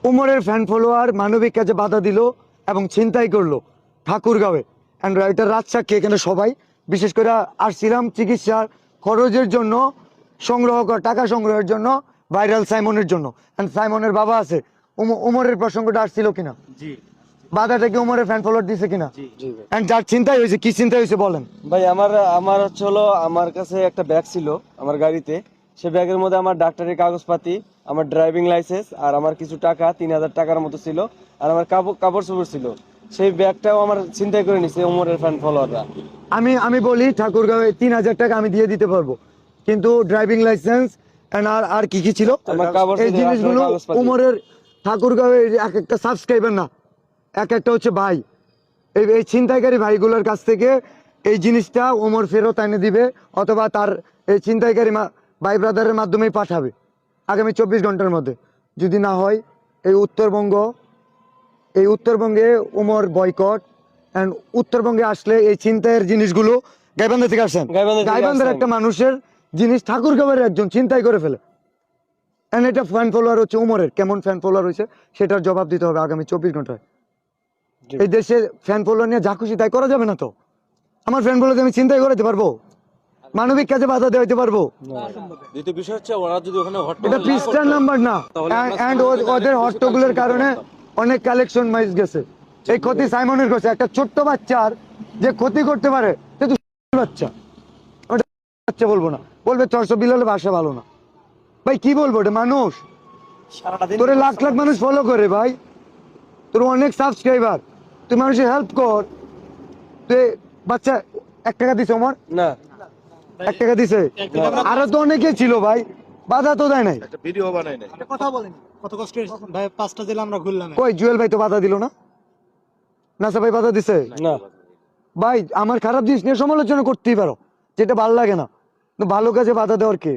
উমরের fan follower মানবিক কাজে বাধা দিল এবং ছিনতাই করলো ঠাকুরগাঁওয়ে। অ্যান্ড এটা রাজশাহী, এখানে সবাই বিশেষ করে আসছিলাম চিকিৎসার খরচের জন্য, টাকা সংগ্রহের জন্য, ভাইরাল সাইমনের জন্য। অ্যান্ড সাইমনের বাবা আছে, উমরের প্রসঙ্গটা আসছিল কিনা, বাধাটা কি উমরের ফ্যান ফলোয়ার দিছে কিনা? এন্ড যার চিন্তাই হয়েছে, কি চিন্তাই হয়েছে বলেন ভাই। আমার হচ্ছে হলো, আমার কাছে একটা ব্যাগ ছিল আমার গাড়িতে। সে ব্যাগের মধ্যে আমার ডাক্তারি কাগজপাতি, আমার ড্রাইভিং লাইসেন্স আর আমার কিছু টাকা 3,000 টাকার মতো ছিল, আর আমার কাপড় চোপড় ছিল। সেই ব্যাগটাও আমার চিন্তাই করে নিছে ওমরের ফ্যান ফলোয়াররা। আমি বলি ঠাকুরগাঁওয়ে 3,000 টাকা আমি দিয়ে দিতে পারবো, কিন্তু ড্রাইভিং লাইসেন্স আর কি কি ছিল আমার কাগজ, এই জিনিসগুলো উমরের ঠাকুরগাঁওয়ে এক একটা সাবস্ক্রাইবার না, এক একটা হচ্ছে ভাই, এই ছিনতাইকারী ভাইগুলোর কাছ থেকে এই জিনিসটা ওমর ফেরত এনে দিবে, অথবা তার এই ছিনতাইকারী ভাই ব্রাদারের মাধ্যমেই পাঠাবে আগামী 24 ঘন্টার মধ্যে। যদি না হয় এই উত্তরবঙ্গে ওমর বয়কট। অ্যান্ড উত্তরবঙ্গে আসলে এই ছিনতাইয়ের জিনিসগুলো গাইবান্ধা থেকে আসেন, গাইবান্ধার একটা মানুষের জিনিস ঠাকুরগাঁওয়ের একজন ছিনতাই করে ফেলে। অ্যান্ড এটা ফ্যান ফলোয়ার হচ্ছে উমরের, কেমন ফ্যান ফলোয়ার হয়েছে সেটার জবাব দিতে হবে আগামী 24 ঘন্টায়। এই দেশে ফ্যান ফলোয়ার নিয়ে যা খুশি তাই করা যাবে না তো। আমার ফ্যান ফলোয়ার আমি চিন্তাই করতে পারবো, মানবিক কাজে বাধা দেওয়াতে পারবো, দ্বিতীয় বিষয় হচ্ছে ওরা যদি ওখানে এটা পৃষ্ঠার নাম্বার না। অ্যান্ড ওদের হট্টগোলের কারণে অনেক কালেকশন মাইজ গেছে। এই ক্ষতি সাইমনের করছে, একটা ছোট্ট বাচ্চার যে ক্ষতি করতে পারে সে তো বাচ্চা, ওটা বাচ্চা বলবো না, বলবে চর্চ বিলালে ভাষা ভালো না। ভাই কি বলবো, ওটা মানুষ, তোরে লাখ লাখ মানুষ ফলো করে ভাই, তোর অনেক সাবস্ক্রাইবার, তুই মানুষের হেল্প কর। তুই বাচ্চা 1 টাকা দিছে ওমর না, 1 টাকা দিছে, আরো তো অনেকে ছিল ভাই, বাধা তো দেয় নাই। একটা ভিডিও বানাই নাই। কথা বলেন, কত কষ্টে ভাই 5টা জেলা আমরা ঘুরলাম। কই জুয়েল ভাই তো বাধা দিল না, নাসা ভাই বাধা দিছে না ভাই। আমার খারাপ জিনিস নিয়ে সমালোচনা করতেই পারো, যেটা ভালো লাগে না, তো ভালো কাজে বাধা দেওয়ার কে?